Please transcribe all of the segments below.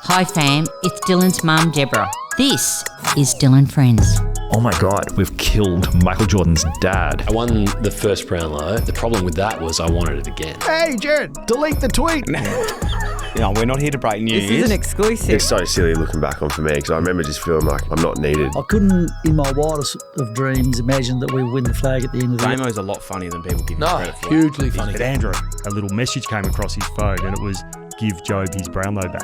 Hi fam, it's Dylan's mum Deborah. This is Dylan Friends. Oh my God, we've killed Michael Jordan's dad. I won the first Brownlow. The problem with that was I wanted it again. Hey Jared, delete the tweet. No, we're not here to break news. This is an exclusive. It's so silly looking back on for me because I remember just feeling like I'm not needed. I couldn't, in my wildest of dreams, imagine that we would win the flag at the end of the year. Damo's a lot funnier than people give him credit for. Hugely funny. But Andrew, a little message came across his phone and it was, give Job his Brownlow back.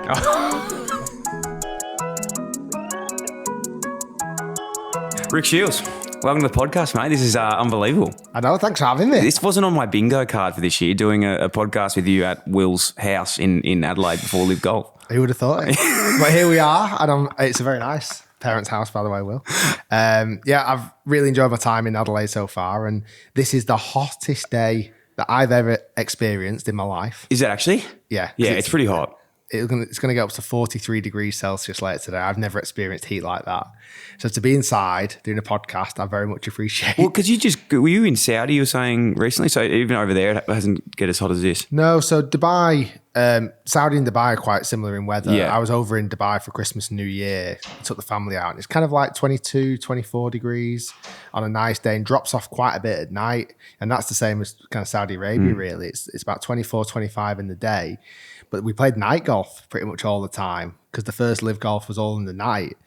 Rick Shiels, welcome to the podcast, mate. This is unbelievable. I know, thanks for having me. This wasn't on my bingo card for this year, doing a podcast with you at Will's house in Adelaide before LIV Golf. Who would have thought it? But here we are, and it's a very nice parents' house, by the way, Will. Yeah, I've really enjoyed my time in Adelaide so far, and this is the hottest day that I've ever experienced in my life. Is it actually? Yeah. Yeah, it's pretty hot. It's going to get up to 43 degrees Celsius later today. I've never experienced heat like that. So to be inside doing a podcast, I very much appreciate. Well, because were you in Saudi, you were saying recently? So even over there, it hasn't get as hot as this. No, so Dubai, Saudi and Dubai are quite similar in weather. Yeah. I was over in Dubai for Christmas and New Year, took the family out. And it's kind of like 22, 24 degrees on a nice day and drops off quite a bit at night. And that's the same as kind of Saudi Arabia, really. It's about 24, 25 in the day. But we played night golf pretty much all the time because the first LIV Golf was all in the night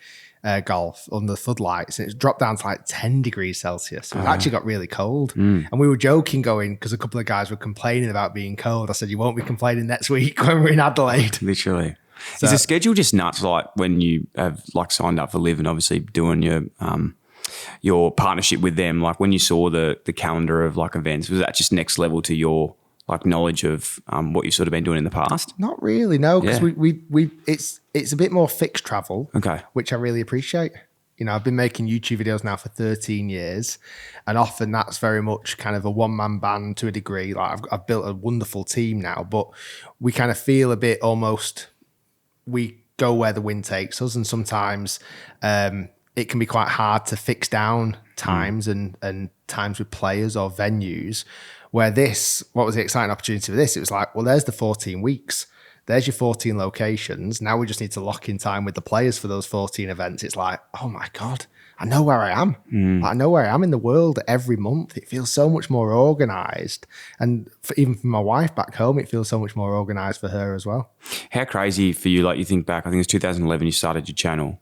golf under the floodlights. And it's dropped down to like 10 degrees Celsius. So it actually got really cold. And we were joking going, because a couple of guys were complaining about being cold. I said, you won't be complaining next week when we're in Adelaide. Literally. So, is the schedule just nuts, like when you have like signed up for LIV and obviously doing your partnership with them? Like when you saw the calendar of like events, was that just next level to your like knowledge of what you've sort of been doing in the past? Not really, no, because we it's a bit more fixed travel, okay, which I really appreciate. You know, I've been making YouTube videos now for 13 years, and often that's very much kind of a one-man band to a degree. Like I've built a wonderful team now, but we kind of feel a bit almost we go where the wind takes us, and sometimes it can be quite hard to fix down times and times with players or venues. Where what was the exciting opportunity for this? It was like, well, there's the 14 weeks. There's your 14 locations. Now we just need to lock in time with the players for those 14 events. It's like, oh my God, I know where I am. I know where I am in the world every month. It feels so much more organized. And even for my wife back home, it feels so much more organized for her as well. How crazy for you, like you think back, I think it was 2011 you started your channel.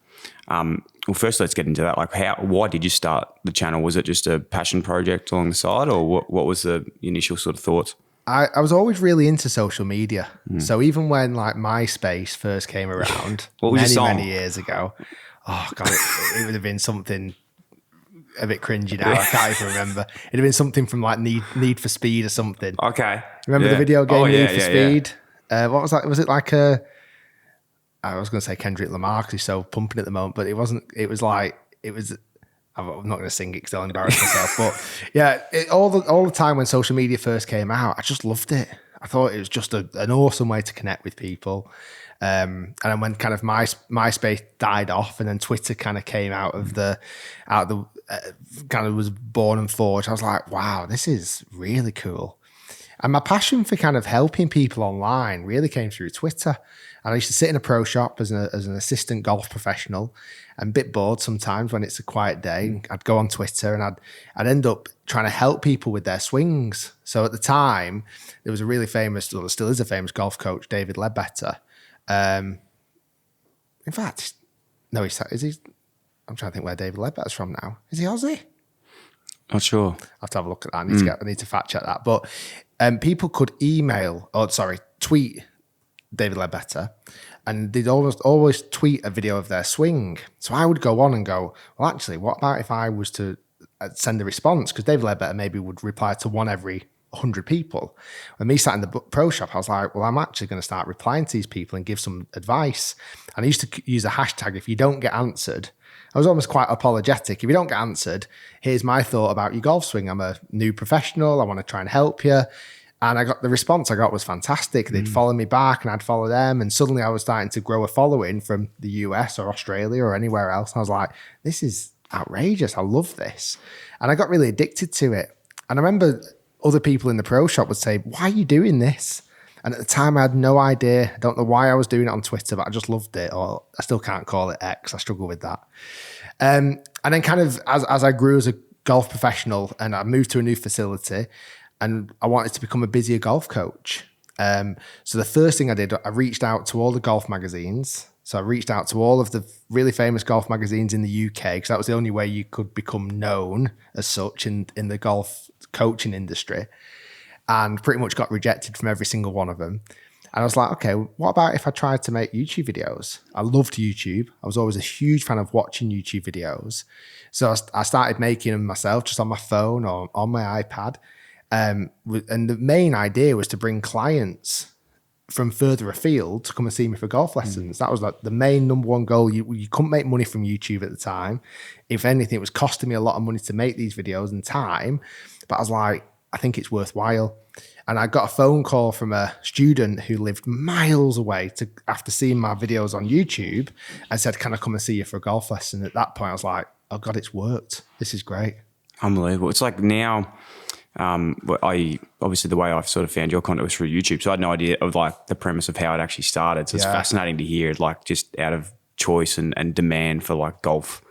Well, first let's get into that. Like why did you start the channel? Was it just a passion project along the side, or what was the initial sort of thoughts? I was always really into social media. So even when like MySpace first came around many years ago, oh God, it would have been something a bit cringy now. I can't even remember. It'd have been something from like Need for Speed or something. Okay. Remember the video game Need for Speed? What was that? Was it like I was going to say Kendrick Lamar because he's so pumping at the moment, but it wasn't. It was. I'm not going to sing it because I'll embarrass myself. But yeah, all the time when social media first came out, I just loved it. I thought it was just an awesome way to connect with people. And then when kind of MySpace died off, and then Twitter kind of came out of the kind of was born and forged, I was like, wow, this is really cool. And my passion for kind of helping people online really came through Twitter. And I used to sit in a pro shop as an assistant golf professional, and a bit bored sometimes when it's a quiet day. I'd go on Twitter and I'd end up trying to help people with their swings. So at the time, there was a really famous, well, there still is a famous golf coach, David Ledbetter. In fact, no, is he? I'm trying to think where David Ledbetter's from now. Is he Aussie? Not sure. I'll have to have a look at that. I need to fact check that. But people could tweet David Ledbetter, and they'd always tweet a video of their swing. So I would go on and go, well, actually, what about if I was to send a response? Because David Ledbetter maybe would reply to one every 100 people. When me sat in the pro shop, I was like, well, I'm actually going to start replying to these people and give some advice. And I used to use a hashtag, if you don't get answered. I was almost quite apologetic. If you don't get answered, here's my thought about your golf swing. I'm a new professional. I want to try and help you. And the response I got was fantastic. They'd follow me back and I'd follow them. And suddenly I was starting to grow a following from the US or Australia or anywhere else. And I was like, this is outrageous. I love this. And I got really addicted to it. And I remember other people in the pro shop would say, why are you doing this? And at the time, I had no idea. I don't know why I was doing it on Twitter, but I just loved it. Or I still can't call it X. I struggle with that. And then kind of as I grew as a golf professional and I moved to a new facility and I wanted to become a busier golf coach. So the first thing I did, I reached out to all the golf magazines. So I reached out to all of the really famous golf magazines in the UK because that was the only way you could become known as such in the golf coaching industry, and pretty much got rejected from every single one of them. And I was like, okay, what about if I tried to make YouTube videos? I loved YouTube. I was always a huge fan of watching YouTube videos. So I started making them myself just on my phone or on my iPad. And the main idea was to bring clients from further afield to come and see me for golf lessons. That was like the main number one goal. You couldn't make money from YouTube at the time. If anything, it was costing me a lot of money to make these videos and time. But I was like, I think it's worthwhile. And I got a phone call from a student who lived miles away after seeing my videos on YouTube and said, can I come and see you for a golf lesson? At that point, I was like, oh God, it's worked. This is great. Unbelievable. It's like now, obviously the way I've sort of found your content was through YouTube. So I had no idea of like the premise of how it actually started. So it's fascinating to hear it, like just out of choice and demand for like golf.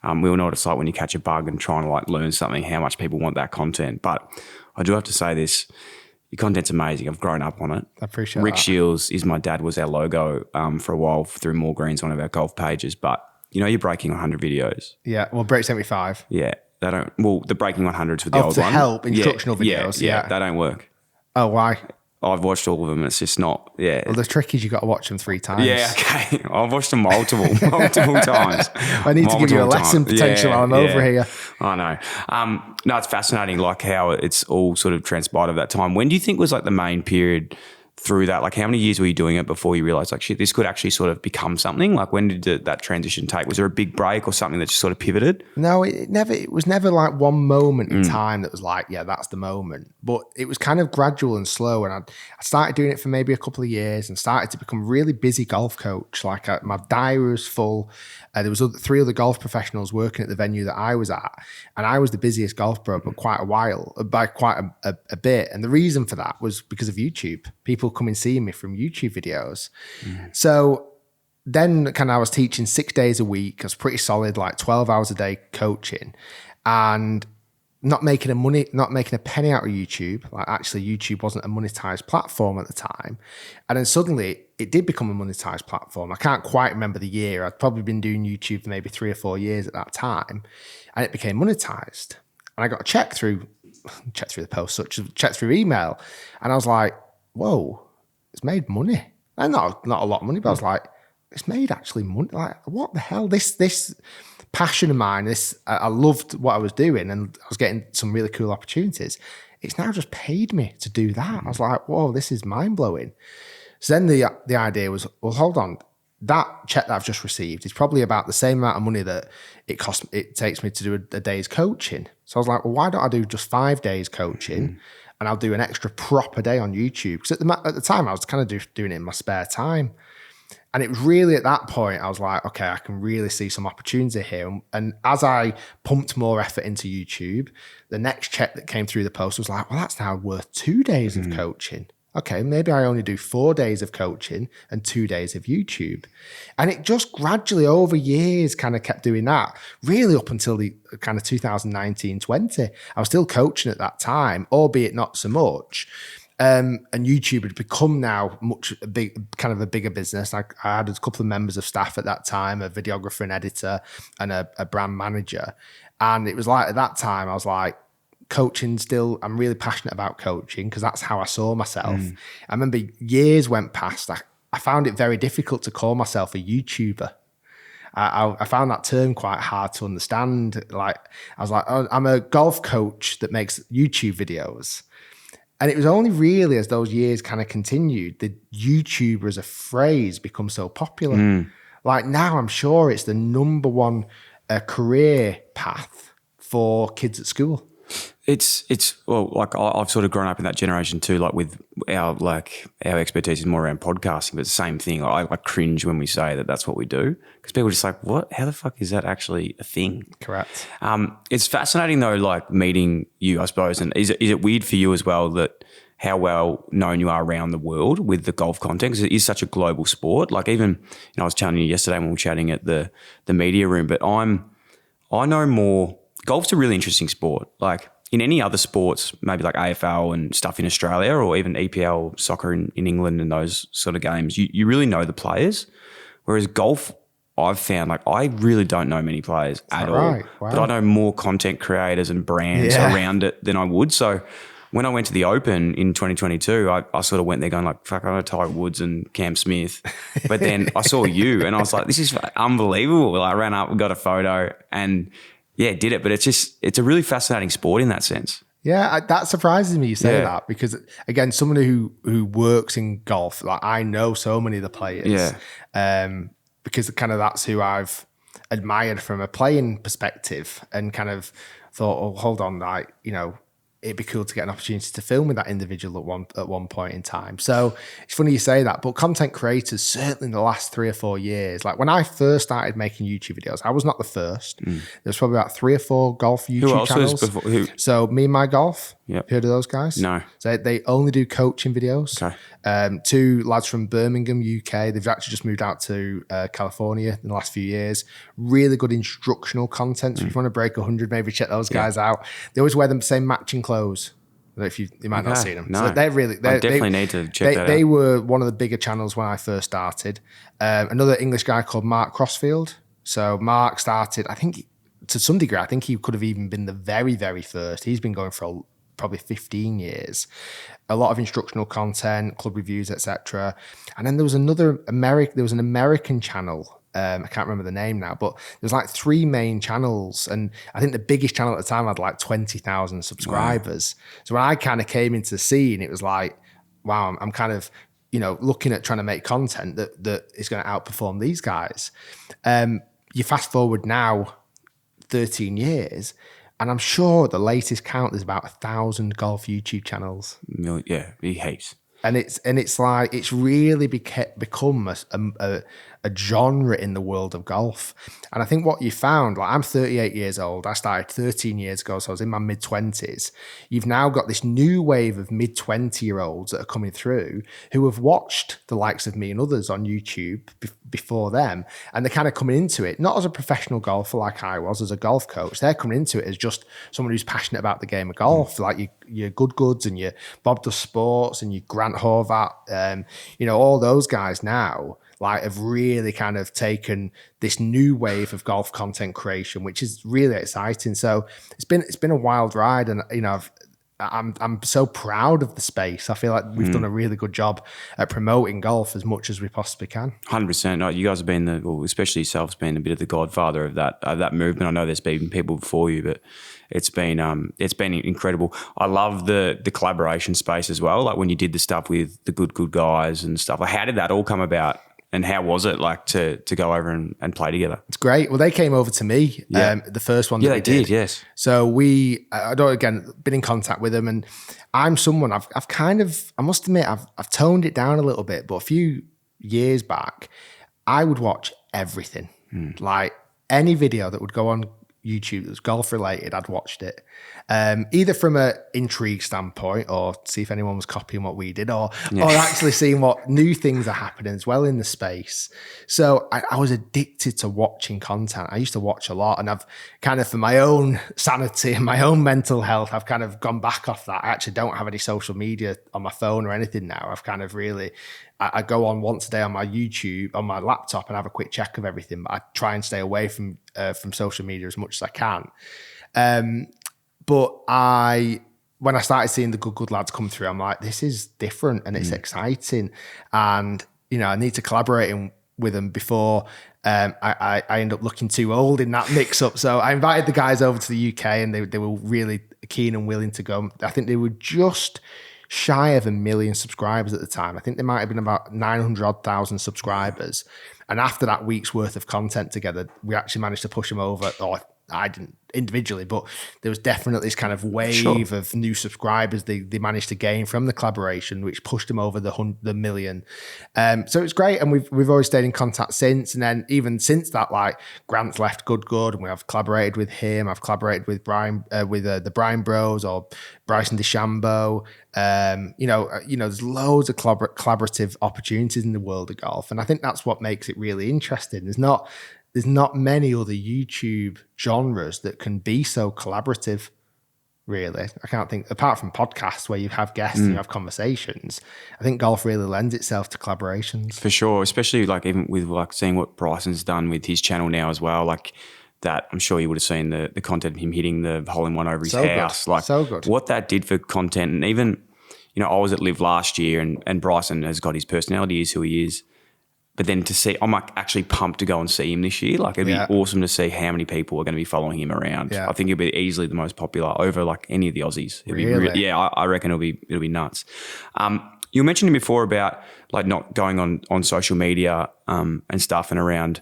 We all know what it's like when you catch a bug and trying to like learn something, how much people want that content. But I do have to say this, your content's amazing. I've grown up on it. I appreciate Rick that. Shiels is my dad, was our logo for a while through More Green's, one of our golf pages. But you know, you're breaking 100 videos. Yeah, well, break 75. Yeah. They don't, well, the breaking 100s with the old to one. help instructional videos. Yeah, they don't work. Oh, why? I've watched all of them and it's just not, Well, the trick is you got to watch them 3 times. Yeah, okay. I've watched them multiple times. I need to give you a lesson potentially while I'm over here. I know. No, it's fascinating like how it's all sort of transpired of that time. When do you think was like the main period through that? Like how many years were you doing it before you realized like, shit, this could actually sort of become something? Like when did that transition take? Was there a big break or something that just sort of pivoted? No, it was never like one moment in time that was like, yeah, that's the moment. But it was kind of gradual and slow. And I started doing it for maybe a couple of years and started to become really busy golf coach. Like my diary was full. There was 3 other golf professionals working at the venue that I was at. And I was the busiest golf pro by quite a bit. And the reason for that was because of YouTube. People come and see me from YouTube videos. So then kind of I was teaching 6 days a week. I was pretty solid, like 12 hours a day coaching and not making a penny out of YouTube. Like actually YouTube wasn't a monetized platform at the time. And then suddenly it did become a monetized platform. I can't quite remember the year. I'd probably been doing YouTube for maybe 3 or 4 years at that time. And it became monetized. And I got a check through the post, check through email. And I was like, whoa, it's made money. And not a lot of money, but I was like, it's made actually money. Like, what the hell? This passion of mine, I loved what I was doing and I was getting some really cool opportunities. It's now just paid me to do that. I was like, whoa, this is mind blowing. So then the idea was, well, hold on, that check that I've just received is probably about the same amount of money that it takes me to do a day's coaching. So I was like, well, why don't I do just 5 days coaching and I'll do an extra proper day on YouTube? Because at the time I was kind of doing it in my spare time. And it was really at that point, I was like, okay, I can really see some opportunity here. And as I pumped more effort into YouTube, the next check that came through the post was like, well, that's now worth 2 days of coaching. Okay, maybe I only do 4 days of coaching and 2 days of YouTube. And it just gradually over years kind of kept doing that, really up until the kind of 2019-20. I was still coaching at that time, albeit not so much. And YouTube had become now a bigger business. I had a couple of members of staff at that time, a videographer and editor and a brand manager. And it was like at that time, I was like, coaching still, I'm really passionate about coaching because that's how I saw myself. I remember years went past. I found it very difficult to call myself a YouTuber. I found that term quite hard to understand. Like I was like, oh, I'm a golf coach that makes YouTube videos. And it was only really as those years kind of continued, the YouTuber as a phrase become so popular. Like now I'm sure it's the number one career path for kids at school. It's well, like I've sort of grown up in that generation too, like with our expertise is more around podcasting, but it's the same thing. I cringe when we say that that's what we do because people are just like, what? How the fuck is that actually a thing? Correct. It's fascinating though, like meeting you, I suppose. And is it weird for you as well that how well known you are around the world with the golf content, because it is such a global sport. Like even, I was telling you yesterday when we were chatting at the media room, but I know more. Golf's a really interesting sport. Like in any other sports, maybe like AFL and stuff in Australia, or even EPL soccer in England and those sort of games, you really know the players. Whereas golf, I've found, like, I really don't know many players at all. Wow. But I know more content creators and brands around it than I would. So when I went to the Open in 2022, I sort of went there going like, fuck, I know Tiger Woods and Cam Smith. But then I saw you and I was like, this is unbelievable. I ran up and got a photo and did it. But it's a really fascinating sport in that sense. Yeah, that surprises me you say that, because again, someone who works in golf, like I know so many of the players. Because kind of that's who I've admired from a playing perspective, and kind of thought, oh, hold on, like, it'd be cool to get an opportunity to film with that individual at one point in time. So it's funny you say that, but content creators, certainly in the last 3 or 4 years, like when I first started making YouTube videos, I was not the first. There's probably about 3 or 4 golf YouTube channels. Was before? So Me and My Golf. Yep. Heard of those guys? No. So they only do coaching videos. Okay. 2 lads from Birmingham, UK. They've actually just moved out to California in the last few years. Really good instructional content. So if you want to break 100, maybe check those guys out. They always wear the same matching clothes. I don't know if you might not have seen them. No. So they're really. I definitely need to check that out. They were one of the bigger channels when I first started. Another English guy called Mark Crossfield. So Mark started, I think, to some degree, I think he could have even been the very, very first. He's been going for probably 15 years. A lot of instructional content, club reviews, etc. And then there was an American channel. I can't remember the name now, but there's like 3 main channels. And I think the biggest channel at the time had like 20,000 subscribers. Wow. So when I kind of came into the scene, it was like, wow, I'm kind of, looking at trying to make content that is going to outperform these guys. You fast forward now 13 years, and I'm sure the latest count, there's about 1,000 golf YouTube channels. Yeah, heaps. And it's like, it's really become a genre in the world of golf. And I think what you found, like I'm 38 years old. I started 13 years ago, so I was in my mid-20s. You've now got this new wave of mid-20-year-olds that are coming through who have watched the likes of me and others on YouTube before them. And they're kind of coming into it, not as a professional golfer like I was, as a golf coach. They're coming into it as just someone who's passionate about the game of golf, like your Good Goods and your Bob Does Sports and your Grant Horvat, all those guys now like have really kind of taken this new wave of golf content creation, which is really exciting. So it's been a wild ride, and I'm so proud of the space. I feel like we've done a really good job at promoting golf as much as we possibly can. 100%. No, you guys have been especially yourself's been a bit of the godfather of that movement. I know there's been people before you, but it's been incredible. I love the collaboration space as well. Like when you did the stuff with the good guys and stuff. Like how did that all come about? And how was it like to go over and play together? It's great. Well, they came over to me, the first one that we did. Yes. So again, been in contact with them, and I'm someone, I've kind of, I must admit, I've toned it down a little bit, but a few years back, I would watch everything. Like any video that would go on YouTube that was golf related, I'd watched it. Either from an intrigue standpoint, or see if anyone was copying what we did, or actually seeing what new things are happening as well in the space. So I was addicted to watching content. I used to watch a lot, and I've kind of, for my own sanity and my own mental health, I've kind of gone back off that. I actually don't have any social media on my phone or anything now. I've kind of really, I go on once a day on my YouTube, on my laptop, and have a quick check of everything. But I try and stay away from social media as much as I can. But when I started seeing the good lads come through, I'm like, this is different and it's exciting. And, I need to collaborate with them before I end up looking too old in that mix up. So I invited the guys over to the UK, and they were really keen and willing to go. I think they were just shy of 1 million subscribers at the time. I think there might have been about 900,000 subscribers. And after that week's worth of content together, we actually managed to push them over, or I didn't individually, but there was definitely this kind of wave of new subscribers they managed to gain from the collaboration, which pushed them over the million. So it's great, and we've always stayed in contact since. And then even since that, like Grant's left Good, and we have collaborated with him. I've collaborated with Brian, with the Brian Bros or Bryson DeChambeau. There's loads of collaborative opportunities in the world of golf, and I think that's what makes it really interesting. There's not many other YouTube genres that can be so collaborative, really. I can't think, apart from podcasts where you have guests and you have conversations, I think golf really lends itself to collaborations. For sure, especially like even with like seeing what Bryson's done with his channel now as well, like that, I'm sure you would have seen the content of him hitting the hole-in-one over his house. Good. Like so good. What that did for content, and even, I was at LIV last year and Bryson has got his personality, is who he is. But then to see, I'm like actually pumped to go and see him this year. Like it'd be awesome to see how many people are going to be following him around. Yeah. I think he'll be easily the most popular over like any of the Aussies. Really? I reckon it'll be nuts. You mentioned before about like not going on social media and stuff, and around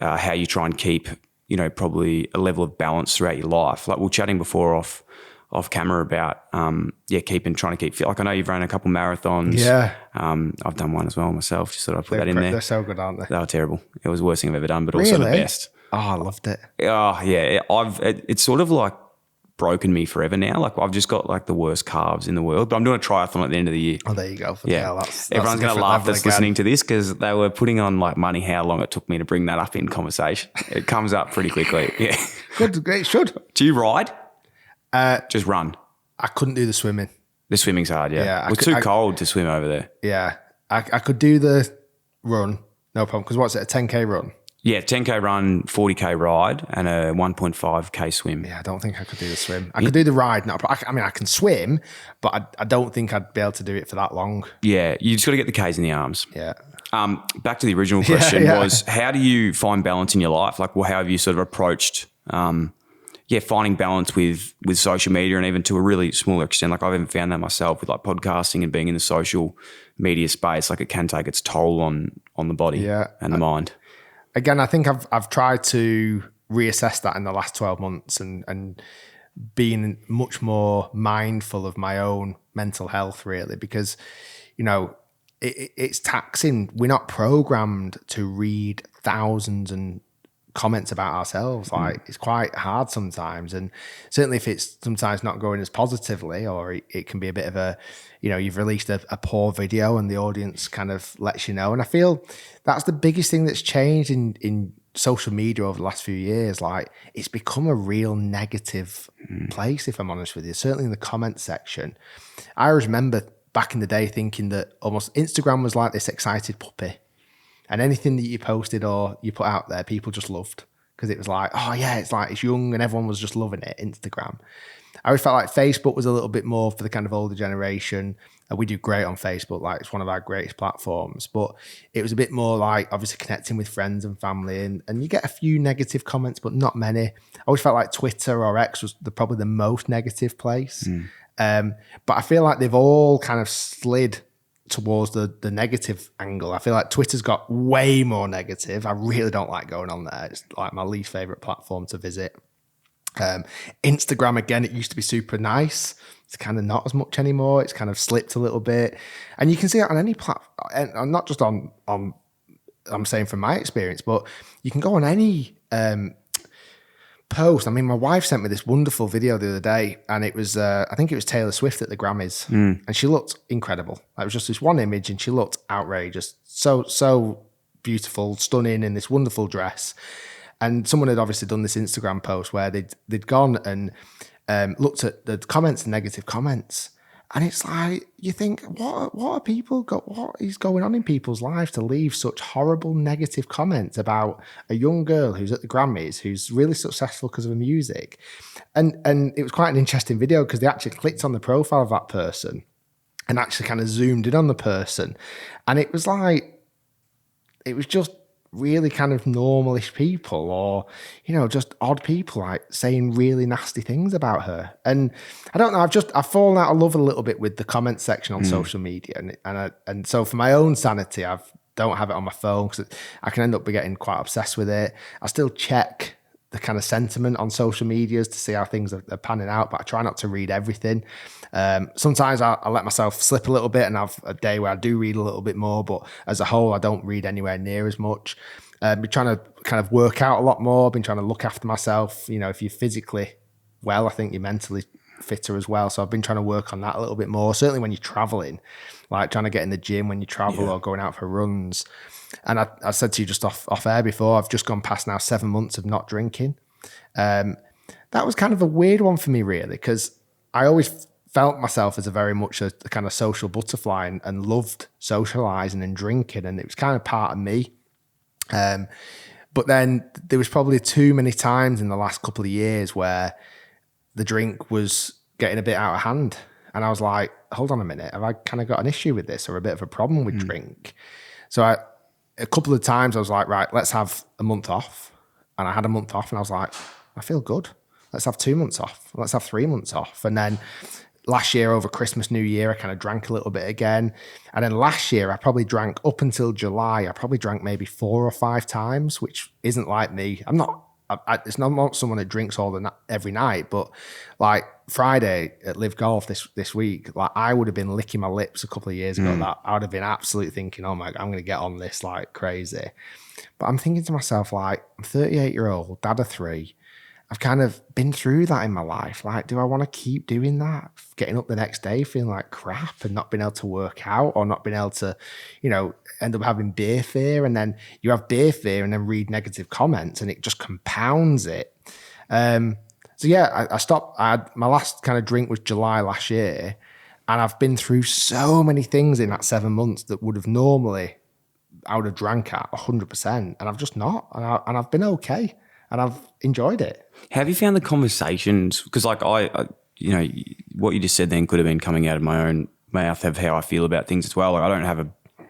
how you try and keep, probably a level of balance throughout your life. Like we were chatting before off camera about trying to keep fit. Like I know you've run a couple marathons. Yeah. I've done one as well myself. Just thought I'd put that in there. They're so good, aren't they? They were terrible. It was the worst thing I've ever done, but also the best. Oh, I loved it. Oh yeah. It's sort of like broken me forever now. Like I've just got like the worst calves in the world, but I'm doing a triathlon at the end of the year. Oh, there you go. That's everyone's going to laugh that's listening to this, because they were putting on like money how long it took me to bring that up in conversation. It comes up pretty quickly. Yeah. Good. Great. Should. Do you ride? Just run. I couldn't do the swimming. The swimming's hard, yeah. It was too cold to swim over there. Yeah. I could do the run, no problem. Because what's it, a 10K run? Yeah, 10K run, 40K ride, and a 1.5K swim. Yeah, I don't think I could do the swim. I could do the ride. I can swim, but I don't think I'd be able to do it for that long. Yeah, you just got to get the Ks in the arms. Yeah. Back to the original question was, how do you find balance in your life? Like, how have you sort of approached finding balance with social media, and even to a really smaller extent? Like I've even found that myself with like podcasting and being in the social media space. Like it can take its toll on the body and the mind. Again, I think I've tried to reassess that in the last 12 months and being much more mindful of my own mental health, really, because, it's taxing. We're not programmed to read thousands and comments about ourselves. Like it's quite hard sometimes, and certainly if it's sometimes not going as positively, or it can be a bit of a, you've released a poor video and the audience kind of lets you know. And I feel that's the biggest thing that's changed in social media over the last few years. Like it's become a real negative place, if I'm honest with you, certainly in the comment section. I always remember back in the day thinking that almost Instagram was like this excited puppy. And anything that you posted or you put out there, people just loved, because it was like, oh yeah, it's young and everyone was just loving it. Instagram. I always felt like Facebook was a little bit more for the kind of older generation. We do great on Facebook, like it's one of our greatest platforms, but it was a bit more like obviously connecting with friends and family, and you get a few negative comments, but not many. I always felt like Twitter or X was probably the most negative place. But I feel like they've all kind of slid towards the negative angle. I feel like Twitter's got way more negative. I really don't like going on there. It's like my least favorite platform to visit. Instagram, again, it used to be super nice. It's kind of not as much anymore. It's kind of slipped a little bit. And you can see it on any platform, and not just on I'm saying from my experience, but you can go on any post. I mean, my wife sent me this wonderful video the other day, and it was I think it was Taylor Swift at the Grammys, and she looked incredible. It was just this one image, and she looked outrageous, so beautiful, stunning in this wonderful dress. And someone had obviously done this Instagram post where they'd gone and looked at the comments and negative comments, and it's like you think, what is going on in people's lives to leave such horrible negative comments about a young girl who's at the Grammys, who's really successful because of her music. And it was quite an interesting video, because they actually clicked on the profile of that person and actually kind of zoomed in on the person, and it was just really kind of normalish people, or just odd people like saying really nasty things about her. And I don't know, I've fallen out of love a little bit with the comment section on social media, and so for my own sanity, I don't have it on my phone because I can end up getting quite obsessed with it. I still check the kind of sentiment on social medias to see how things are panning out, but I try not to read everything. Sometimes I let myself slip a little bit and have a day where I do read a little bit more, but as a whole, I don't read anywhere near as much. Been trying to kind of work out a lot more, been trying to look after myself. You know, if you're physically well, I think you're mentally fitter as well. So I've been trying to work on that a little bit more. Certainly when you're traveling, like trying to get in the gym when you travel or going out for runs. And I said to you just off air before, I've just gone past now 7 months of not drinking. That was kind of a weird one for me, really, because I always felt myself as a very much a kind of social butterfly and loved socializing and drinking. And it was kind of part of me. But then there was probably too many times in the last couple of years where the drink was getting a bit out of hand. And I was like, hold on a minute, have I kind of got an issue with this or a bit of a problem with drink? So a couple of times I was like, right, let's have a month off. And I had a month off and I was like, I feel good. Let's have 2 months off. Let's have 3 months off. And then last year over Christmas, New Year, I kind of drank a little bit again. And then last year, I probably drank up until July. I probably drank maybe 4 or 5 times, which isn't like me. It's not someone that drinks every night, but like Friday at LIV Golf this week, like I would have been licking my lips a couple of years ago. That I would have been absolutely thinking, oh my God, I'm going to get on this like crazy. But I'm thinking to myself, like, I'm 38-year-old, dad of 3. I've kind of been through that in my life. Like, do I want to keep doing that? Getting up the next day feeling like crap and not being able to work out or not being able to, you know, end up having beer fear. And then you have beer fear and then read negative comments and it just compounds it. So yeah, I stopped. My last kind of drink was July last year. And I've been through so many things in that 7 months that would have normally, I would have drank at 100%. And I've just not. And I've been okay. And I've enjoyed it. Have you found the conversations? Because like I, you know, what you just said then could have been coming out of my own mouth of how I feel about things as well. Like I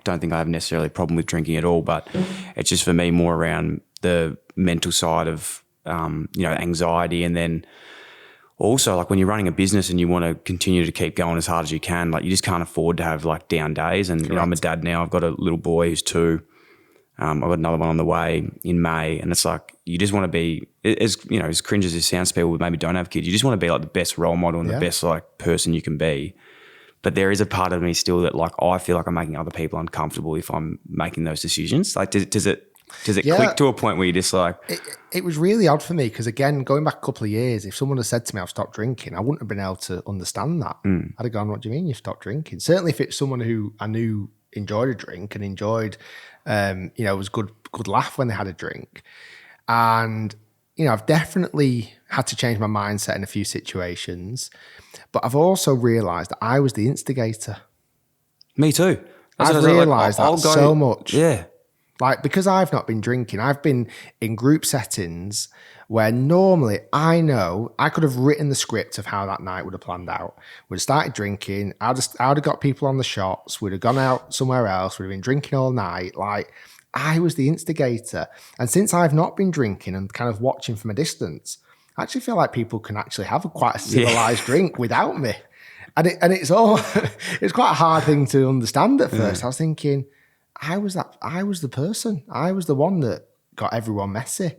don't think I have necessarily a problem with drinking at all, but it's just for me more around the mental side of, you know, anxiety. And then also like when you're running a business and you want to continue to keep going as hard as you can, like you just can't afford to have like down days. And you know, I'm a dad now. I've got a little boy who's 2. I've got another one on the way in May, and it's like you just want to be, as you know, as cringe as it sounds to people who maybe don't have kids, you just want to be like the best role model and the best like person you can be. But there is a part of me still that like I feel like I'm making other people uncomfortable if I'm making those decisions. Like does it click to a point where you just like... It was really odd for me because, again, going back a couple of years, if someone had said to me I've stopped drinking, I wouldn't have been able to understand that. I'd have gone, what do you mean you've stopped drinking? Certainly if it's someone who I knew enjoyed a drink and enjoyed, you know, it was good laugh when they had a drink. And, you know, I've definitely had to change my mindset in a few situations, but I've also realised that I was the instigator. Me too. I've realised that so much. Yeah. Like, because I've not been drinking, I've been in group settings where normally I know I could have written the script of how that night would have planned out. We'd have started drinking. I would have got people on the shots. We'd have gone out somewhere else. We'd have been drinking all night. Like, I was the instigator. And since I've not been drinking and kind of watching from a distance, I actually feel like people can actually have quite a civilized drink without me. And it's all, it's quite a hard thing to understand at first. I was thinking, I was the person. I was the one that got everyone messy.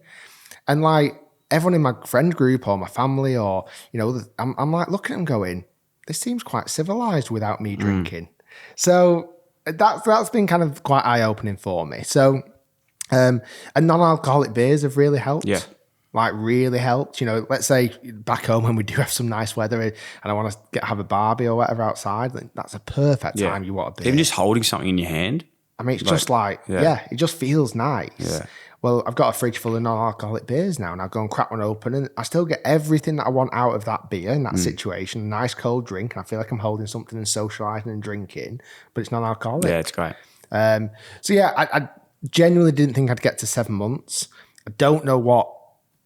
And like everyone in my friend group or my family or, you know, I'm like looking at them going, this seems quite civilized without me drinking. So that's been kind of quite eye-opening for me. So, and non-alcoholic beers have really helped. Yeah. Like really helped. You know, let's say back home when we do have some nice weather and I want to have a barbie or whatever outside, that's a perfect time you want a beer. Even just holding something in your hand. I mean, it's just like, it just feels nice. Yeah. Well, I've got a fridge full of non-alcoholic beers now and I'll go and crack one open and I still get everything that I want out of that beer in that situation, a nice cold drink. And I feel like I'm holding something and socialising and drinking, but it's non-alcoholic. Yeah, it's great. So yeah, I genuinely didn't think I'd get to 7 months. I don't know what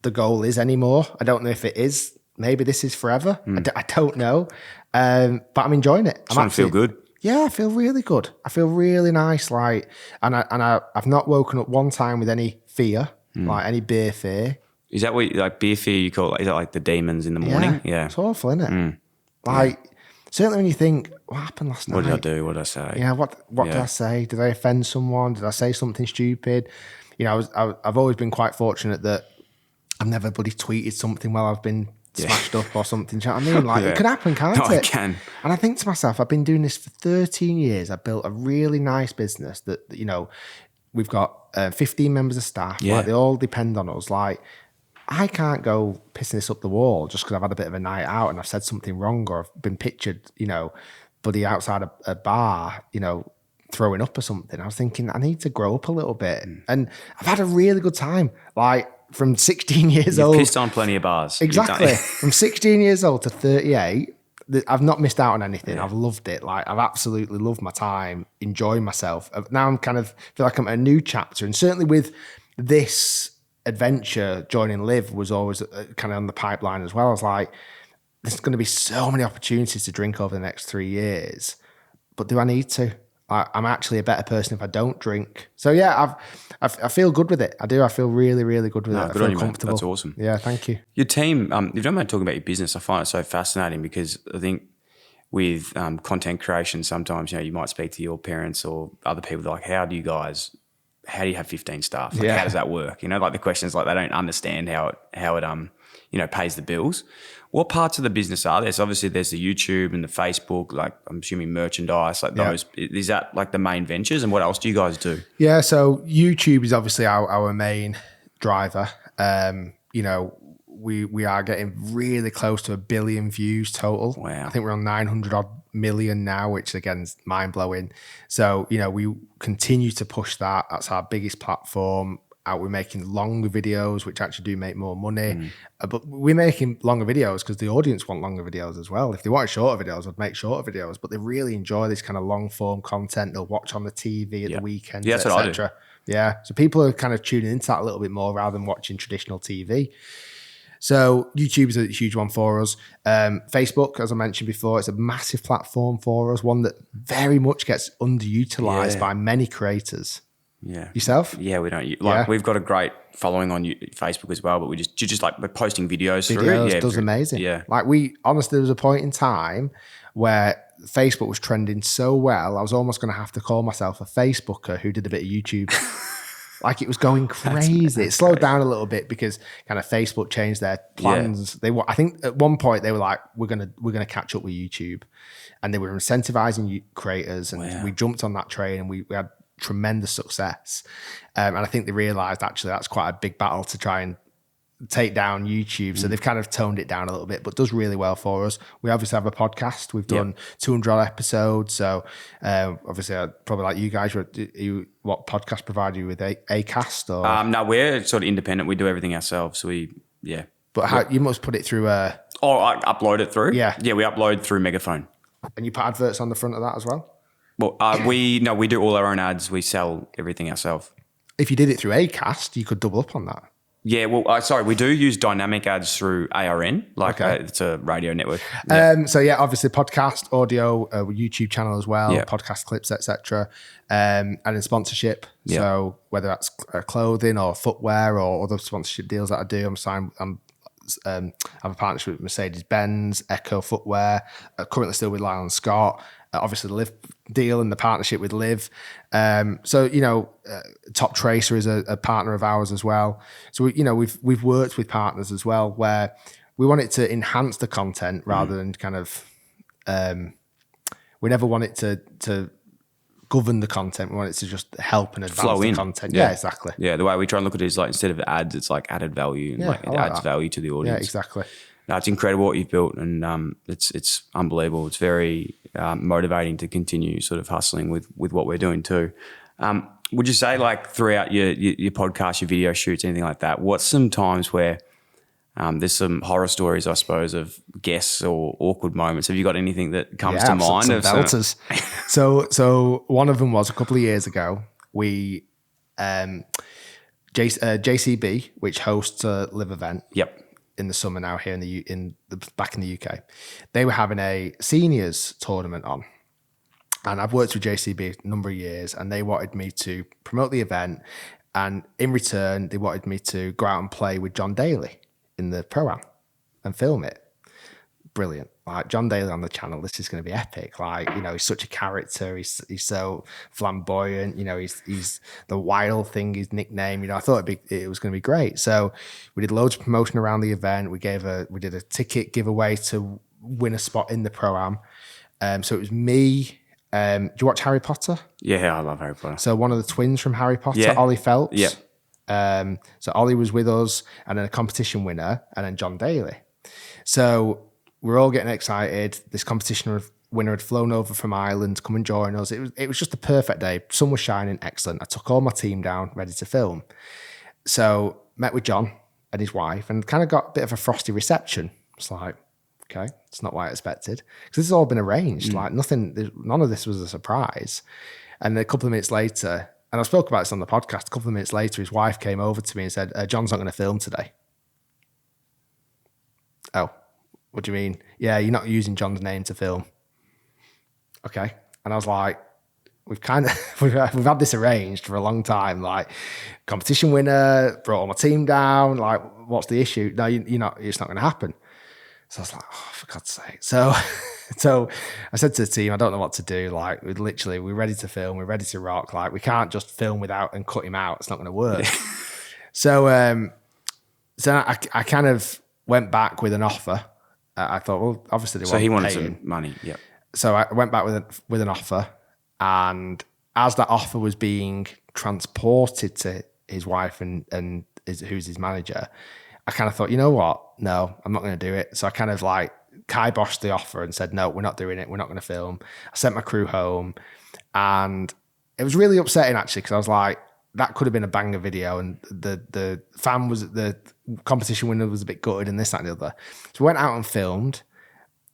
the goal is anymore. I don't know if it is. Maybe this is forever. I don't know. But I'm enjoying it. I feel good. Yeah, I feel really good. I feel really nice. Like, and I've not woken up one time with any fear, like any beer fear. Is that what like beer fear you call it? Is that like the demons in the morning? Yeah. It's awful, isn't it? Like, certainly when you think, what happened last night? What did I do? What did I say? Yeah, what did I say? Did I offend someone? Did I say something stupid? You know, I've always been quite fortunate that I've never bloody tweeted something while I've been smashed up or something. Do you know what I mean? Like it could happen, can't it? It can. And I think to myself, I've been doing this for 13 years. I built a really nice business that, you know, we've got 15 members of staff. Yeah. Like they all depend on us. Like I can't go pissing this up the wall just because I've had a bit of a night out and I've said something wrong or I've been pictured, you know, bloody outside a bar, you know, throwing up or something. I was thinking I need to grow up a little bit. And I've had a really good time. Like from 16 years old. Pissed on plenty of bars. Exactly. From 16 years old to 38, I've not missed out on anything. Yeah. I've loved it. Like I've absolutely loved my time, enjoying myself. Now I'm kind of feel like I'm at a new chapter. And certainly with this adventure, joining LIV was always kind of on the pipeline as well. I was like, there's going to be so many opportunities to drink over the next 3 years, but do I need to? I'm actually a better person if I don't drink. So yeah, I feel good with it. I do. I feel really, really good with it. I Good feel on you, mate. comfortable. That's awesome. Yeah, thank you. Your team, you've done talking about your business. I find it so fascinating because I think with content creation, sometimes, you know, you might speak to your parents or other people like, how do you have 15 staff? Like, how does that work? You know, like the questions like they don't understand how it you know, pays the bills. What parts of the business are there? So obviously there's the YouTube and the Facebook, like I'm assuming merchandise, like those. Is that like the main ventures? And what else do you guys do? Yeah, so YouTube is obviously our main driver. You know, we are getting really close to 1 billion views total. Wow. I think we're on 900 odd million now, which again is mind blowing. So, you know, we continue to push that. That's our biggest platform. We're making longer videos, which actually do make more money. But we're making longer videos because the audience want longer videos as well. If they want shorter videos, I'd make shorter videos. But they really enjoy this kind of long form content. They'll watch on the TV at the weekends, that's what I do. Yeah. So people are kind of tuning into that a little bit more rather than watching traditional TV. So YouTube is a huge one for us. Facebook, as I mentioned before, it's a massive platform for us, one that very much gets underutilized by many creators. Yeah. Yourself? Yeah, we don't. We've got a great following on Facebook as well, but we're posting videos through it. Yeah, does amazing. Yeah. Like honestly, there was a point in time where Facebook was trending so well, I was almost going to have to call myself a Facebooker who did a bit of YouTube. Like it was going crazy. It slowed down a little bit because kind of Facebook changed their plans. I think at one point they were like, we're gonna catch up with YouTube, and they were incentivizing creators, and we jumped on that train, and we had tremendous success. And I think they realized actually that's quite a big battle to try and take down YouTube. So they've kind of toned it down a little bit, but does really well for us. We obviously have a podcast. We've done 200 episodes. So obviously probably like you guys, what podcast provide you with? Acast or? No, we're sort of independent. We do everything ourselves. So But how, you must put it through I upload it through? Yeah. Yeah, we upload through Megaphone. And you put adverts on the front of that as well? Well, we do all our own ads. We sell everything ourselves. If you did it through Acast, you could double up on that. Yeah, well, sorry, we do use dynamic ads through ARN, it's a radio network. So obviously podcast, audio, YouTube channel as well, podcast clips, etc. And then sponsorship. Yeah. So whether that's clothing or footwear or other sponsorship deals that I do, I have a partnership with Mercedes-Benz, Echo Footwear, currently still with Lyle and Scott. Obviously the LIV deal and the partnership with LIV. Top Tracer is a partner of ours as well. So we've worked with partners as well where we want it to enhance the content rather than kind of we never want it to govern the content. We want it to just help and advance flow the in content. Yeah, exactly. Yeah, the way we try and look at it is like instead of ads, it's like added value and it adds value to the audience. Yeah, exactly. No, it's incredible what you've built, and it's unbelievable. It's very motivating to continue sort of hustling with what we're doing too. Would you say like throughout your podcast, your video shoots, anything like that, what's some times where there's some horror stories, I suppose, of guests or awkward moments? Have you got anything that comes to mind? Some belters. So one of them was a couple of years ago. We JCB, which hosts a LIV event. Yep. In the summer now here back in the UK, they were having a seniors tournament on, and I've worked with JCB a number of years, and they wanted me to promote the event, and in return they wanted me to go out and play with Daly in the pro-am and film it. brilliant. Like John Daly on the channel, this is going to be epic. Like, you know, he's such a character. He's so flamboyant. You know, he's the wild thing, his nickname. You know, I thought it was going to be great. So we did loads of promotion around the event. We did a ticket giveaway to win a spot in the Pro-Am. So it was me. Do you watch Harry Potter? Yeah, I love Harry Potter. So one of the twins from Harry Potter, Ollie Phelps. Yeah. So Ollie was with us, and then a competition winner, and then John Daly. So we're all getting excited. This competition winner had flown over from Ireland to come and join us. It was just a perfect day. Sun was shining, excellent. I took all my team down, ready to film. So met with John and his wife, and kind of got a bit of a frosty reception. It's like, okay, it's not what I expected, because this has all been arranged. Like none of this was a surprise. And a couple of minutes later, and I spoke about this on the podcast, a couple of minutes later, his wife came over to me and said, John's not going to film today. Oh, what do you mean? Yeah, you're not using John's name to film. Okay. And I was like, we've had this arranged for a long time. Like, competition winner, brought all my team down. Like, what's the issue? No, you're not. It's not going to happen. So I was like, oh, for God's sake. So I said to the team, I don't know what to do. Like, we're ready to film. We're ready to rock. Like, we can't just film without and cut him out. It's not going to work. So I kind of went back with an offer. I thought, well, obviously they he wanted paying. some money. Yeah. So I went back with an offer, and as that offer was being transported to his wife and who's his manager, I kind of thought, you know what? No, I'm not going to do it. So I kind of like kiboshed the offer and said, no, we're not doing it. We're not going to film. I sent my crew home, and it was really upsetting actually, because I was like, that could have been a banger video, and the competition winner was a bit gutted and this, that, and the other. So we went out and filmed,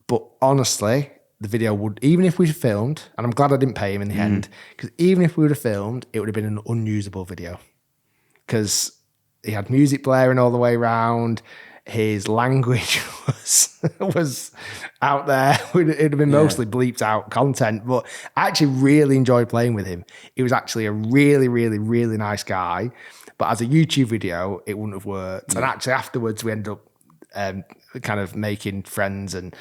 but honestly, the video would, even if we'd filmed, and I'm glad I didn't pay him in the end, because even if we would have filmed, it would have been an unusable video, because he had music blaring all the way around. His language was out there. It'd have been mostly bleeped out content, but I actually really enjoyed playing with him. He was actually a really, really, really nice guy. But as a YouTube video, it wouldn't have worked. And actually afterwards, we ended up kind of making friends, and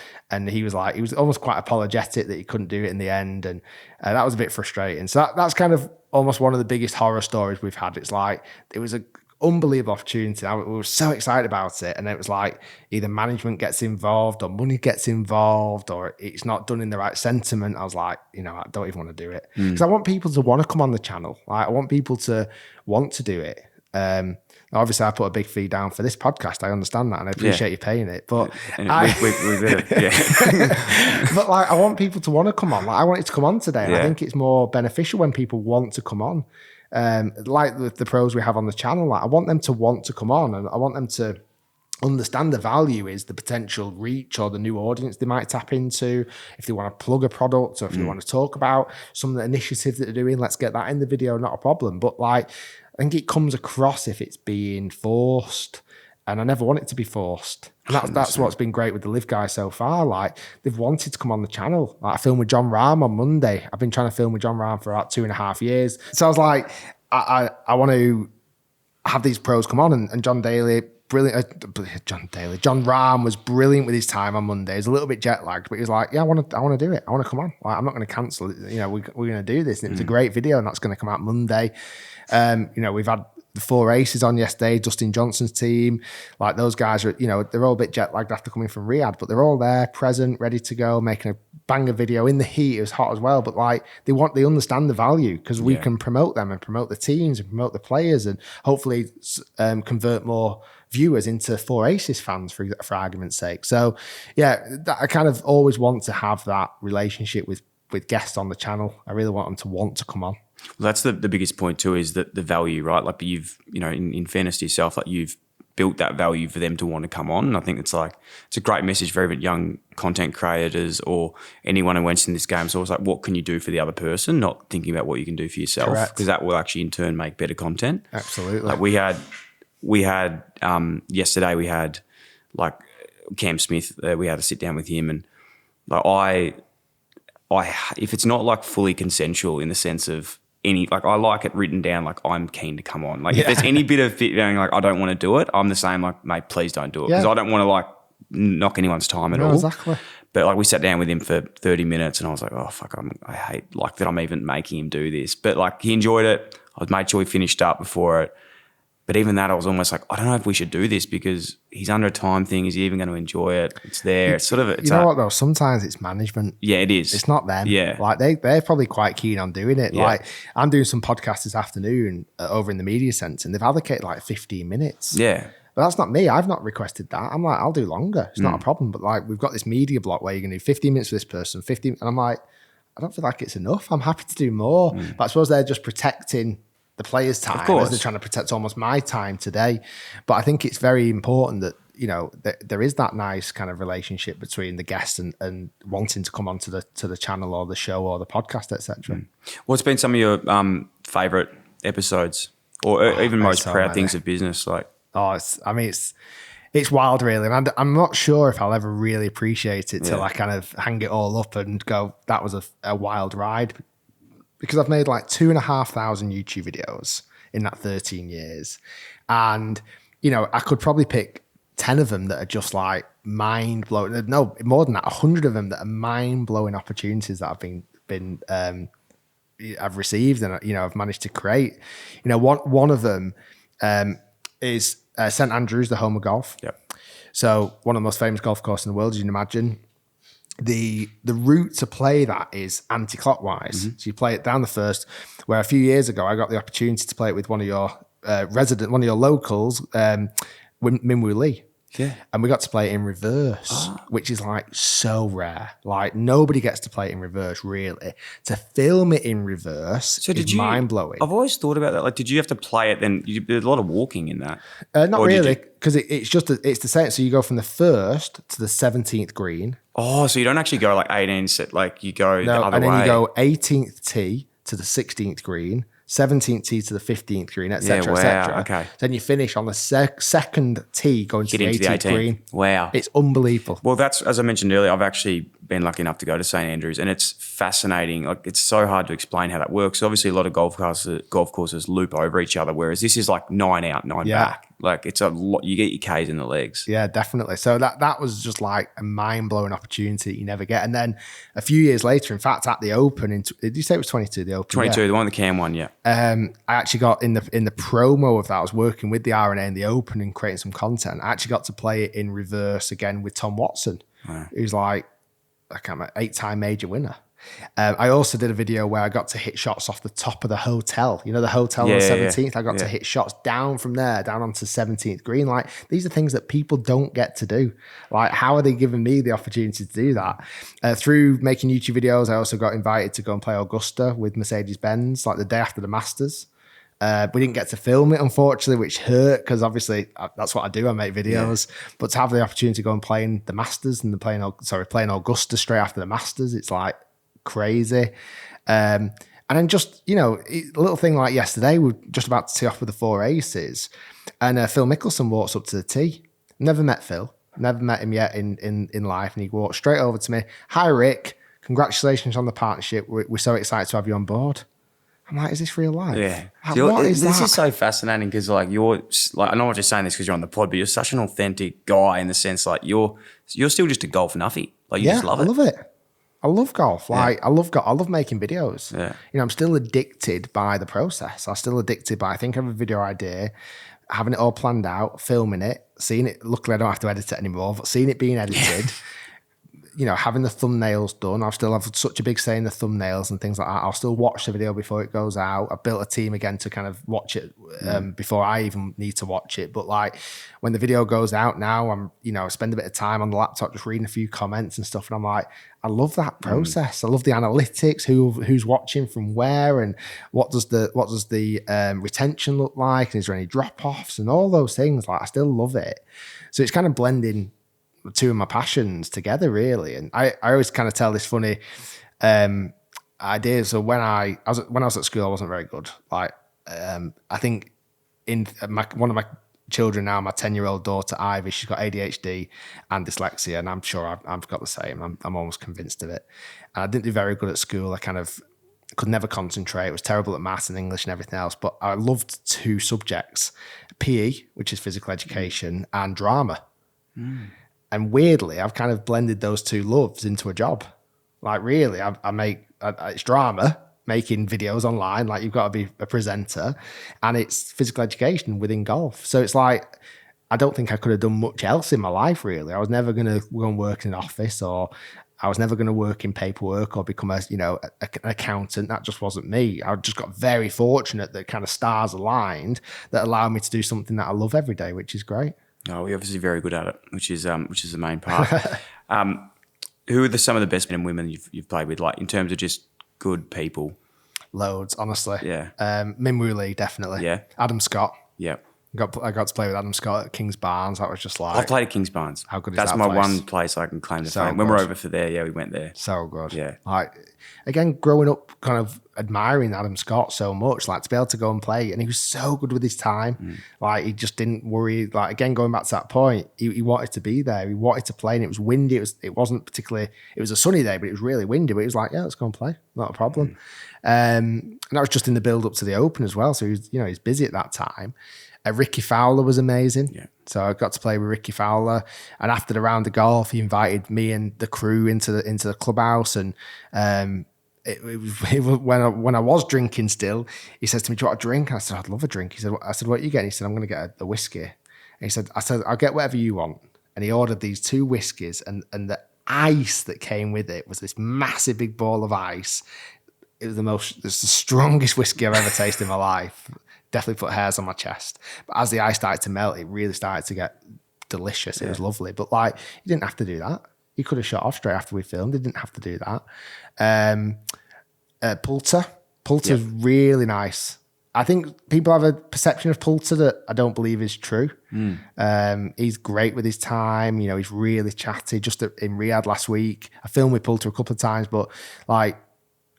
he was almost quite apologetic that he couldn't do it in the end, and that was a bit frustrating. So that's kind of almost one of the biggest horror stories we've had. It's like, it was an unbelievable opportunity. We were so excited about it, and it was like either management gets involved or money gets involved, or it's not done in the right sentiment. I was like, I don't even want to do it, because I want people to want to come on the channel. Like, I want people to want to do it. Obviously I put a big fee down for this podcast. I understand that, and I appreciate you paying it, but we did it. Yeah. but like, I want people to want to come on. Like, I want it to come on today. And I think it's more beneficial when people want to come on. Like the pros we have on the channel, like, I want them to want to come on, and I want them to understand the value is the potential reach or the new audience they might tap into. If they want to plug a product, or if they want to talk about some of the initiatives that they're doing, let's get that in the video, not a problem. But like, I think it comes across if it's being forced, and I never want it to be forced. And that's what's been great with the LIV guys so far. Like, they've wanted to come on the channel. Like, I filmed with John Rahm on Monday. I've been trying to film with John Rahm for about 2.5 years. So I was like, I want to have these pros come on, and John Daly, brilliant. John Rahm was brilliant with his time on Monday. He's a little bit jet lagged, but he was like, yeah, I want to do it. I want to come on. Like, I'm not going to cancel it. We're going to do this. And it was a great video, and that's going to come out Monday. We've had the 4 aces on yesterday, Dustin Johnson's team. Like, those guys are, they're all a bit jet lagged after coming from Riyadh, but they're all there, present, ready to go, making a banger video in the heat. It was hot as well, but like, they understand the value, because we can promote them and promote the teams and promote the players, and hopefully convert more viewers into 4 aces fans, for argument's sake. So I kind of always want to have that relationship with guests on the channel. I really want them to want to come on. Well, that's the biggest point too, is that the value, right? Like, you've, in fairness to yourself, like, you've built that value for them to want to come on. And I think it's a great message for even young content creators or anyone who went in this game. So it's like, what can you do for the other person? Not thinking about what you can do for yourself, because that will actually in turn make better content. Absolutely. Like, we had yesterday, we had like Cam Smith, we had to sit down with him, and like, if it's not like fully consensual in the sense of I like it written down, like, I'm keen to come on. Like, if there's any bit of feeling like I don't want to do it, I'm the same, like, mate, please don't do it, because I don't want to like knock anyone's time at No, all. exactly. But like we sat down with him for 30 minutes and I was like, oh, fuck, I hate like that I'm even making him do this. But like he enjoyed it. I made sure he finished up before it. But even that, I was almost like, I don't know if we should do this because he's under a time thing. Is he even going to enjoy it? It's there. It's sort of, You know what though? Sometimes it's management. Yeah, it is. It's not them. Yeah. Like they're probably quite keen on doing it. Yeah. Like I'm doing some podcasts this afternoon over in the media centre and they've allocated like 15 minutes. Yeah. But that's not me. I've not requested that. I'm like, I'll do longer. It's not a problem. But like, we've got this media block where you're going to do 15 minutes for this person, 15. And I'm like, I don't feel like it's enough. I'm happy to do more. But I suppose they're just protecting the players' time. Of course. As they're trying to protect almost my time today. But I think it's very important that, you know, there is that nice kind of relationship between the guests and wanting to come onto the channel or the show or the podcast, etc. What's been some of your favourite episodes or even most so proud many. things of business? Like, Oh, it's wild, really. And I'm not sure if I'll ever really appreciate it till I kind of hang it all up and go, that was a wild ride. Because I've made like 2,500 YouTube videos in that 13 years. And, you know, I could probably pick 10 of them that are just like mind blowing. No, more than that, 100 of them that are mind blowing opportunities that I've received and, you know, I've managed to create. You know, one of them is St Andrews, the home of golf. Yep. So one of the most famous golf courses in the world, as you can imagine. The route to play that is anti-clockwise. So you play it down the first, where a few years ago, I got the opportunity to play it with one of your locals, Minwoo Lee. Yeah. And we got to play it in reverse, which is like so rare. Like nobody gets to play it in reverse, really. To film it in reverse is mind blowing. I've always thought about that. Like, did you have to play it then? There's a lot of walking in that. Not Or did really, you- because it's the same. So you go from the first to the 17th green. Oh, so you don't actually go like 18 set, like you go the No, other and way. then you go 18th tee to the 16th green, 17th tee to the 15th green, etc., wow, etc. okay. Then you finish on the second tee going to the Hitting 18th, to the 18th. green. Wow. It's unbelievable. Well, that's, as I mentioned earlier, I've actually been lucky enough to go to St Andrews and it's fascinating. Like, it's so hard to explain how that works. Obviously, a lot of golf courses loop over each other, whereas this is like 9 out, 9 back. Like, it's a lot. You get your Ks in the legs. Yeah, definitely. So that was just like a mind-blowing opportunity that you never get. And then a few years later, in fact, at the Open, did you say it was 22, the Open? 22, Yeah. the one, the Cam one, yeah. I actually got in the promo of that. I was working with the RNA in the Open and creating some content. I actually got to play it in reverse again with Tom Watson, who's like, I can't remember, 8-time major winner. I also did a video where I got to hit shots off the top of the hotel. You know, the hotel on the 17th. I got to hit shots down from there, down onto 17th green. Like, these are things that people don't get to do. Like, how are they giving me the opportunity to do that? Through making YouTube videos, I also got invited to go and play Augusta with Mercedes-Benz, like the day after the Masters. We didn't get to film it, unfortunately, which hurt because obviously that's what I do. I make videos, but to have the opportunity to go and play in the Masters and playing Augusta straight after the Masters, it's like crazy. And then just, you know, a little thing like yesterday, we were just about to tee off with the 4 aces, and Phil Mickelson walks up to the tee. Never met Phil, never met him yet in life, and he walked straight over to me. Hi, Rick. Congratulations on the partnership. We're so excited to have you on board. I'm like, is this real life? Yeah. Like, So what is this that? is so fascinating because, like, you're like, I know I'm just saying this because you're on the pod, but you're such an authentic guy in the sense, like, you're still just a golf nuffy. Like, you just love it. I love it. I love golf. Like, I love making videos. Yeah. You know, I'm still addicted by the process. I'm still addicted by thinking of a video idea, having it all planned out, filming it, seeing it. Luckily, I don't have to edit it anymore, but seeing it being edited. You know, having the thumbnails done. I still have such a big say in the thumbnails and things like that. I'll still watch the video before it goes out. I built a team again to kind of watch it before I even need to watch it. But like when the video goes out now, I spend a bit of time on the laptop just reading a few comments and stuff. And I'm like, I love that process. I love the analytics, who's watching from where, and what does the retention look like, and is there any drop-offs and all those things. Like, I still love it. So it's kind of blending two of my passions together, really. And I always kind of tell this funny idea. So when I was at school, I wasn't very good. Like, I think one of my children now, my 10-year-old daughter Ivy, she's got ADHD and dyslexia, and I'm sure I've got the same. I'm almost convinced of it. And I didn't do very good at school. I kind of could never concentrate. I was terrible at maths and English and everything else. But I loved 2 subjects: PE, which is physical education, and drama. And weirdly, I've kind of blended those two loves into a job. Like really, it's drama, making videos online. Like you've got to be a presenter, and it's physical education within golf. So it's like, I don't think I could have done much else in my life, really. I was never going to go and work in an office, or I was never going to work in paperwork or become an accountant. That just wasn't me. I just got very fortunate that kind of stars aligned that allowed me to do something that I love every day, which is great. Oh, we're obviously very good at it, which is the main part. Who are some of the best men and women you've played with, like in terms of just good people? Loads, honestly. Yeah. Minwoo Lee, definitely. Yeah. Adam Scott. Yeah. I got to play with Adam Scott at Kings Barnes. That was just like... I've played at Kings Barnes. How good is That's that my place? one place I can claim to So fame. When we're good. over for there, we went there. So good. Yeah. Like, again, growing up kind of admiring Adam Scott so much, like to be able to go and play, and he was so good with his time. Like he just didn't worry. Like again, going back to that point, he wanted to be there. He wanted to play, and it was windy. It wasn't particularly, it was a sunny day, but it was really windy. But he was like, yeah, let's go and play. Not a problem. And that was just in the build up to the Open as well. So he was, he's busy at that time. Ricky Fowler was amazing. Yeah. So I got to play with Ricky Fowler, and after the round of golf, he invited me and the crew into the clubhouse. And it was when I was drinking still, he says to me, "Do you want a drink?" And I said, "I'd love a drink." I said, "What are you getting?" He said, "I'm going to get a whiskey." And I said, "I'll get whatever you want." And he ordered these 2 whiskeys, and the ice that came with it was this massive big ball of ice. It was the strongest whiskey I've ever tasted in my life. Definitely put hairs on my chest. But as the ice started to melt, it really started to get delicious. It was lovely. But like, you didn't have to do that. You could have shut off straight after we filmed. You didn't have to do that. Poulter's really nice. I think people have a perception of Poulter that I don't believe is true. He's great with his time. He's really chatty. Just in Riyadh last week, I filmed with Poulter a couple of times, but like,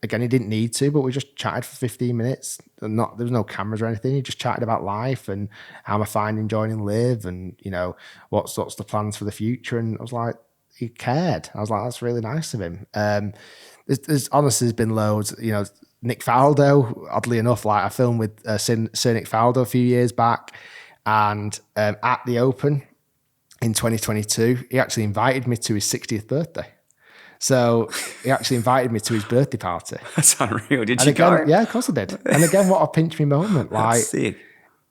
again, he didn't need to, but we just chatted for 15 minutes. There was no cameras or anything. He just chatted about life and how am I finding joining LIV, and what's the plans for the future. And I was like, he cared. I was like, that's really nice of him. There's honestly been loads. Nick Faldo, oddly enough, like I filmed with Sir Nick Faldo a few years back, and at the Open in 2022, he actually invited me to his 60th birthday. So he actually invited me to his birthday party. That's unreal. Did and you again, go? Yeah, of course I did. And again, what a pinch me moment. Like, that's sick.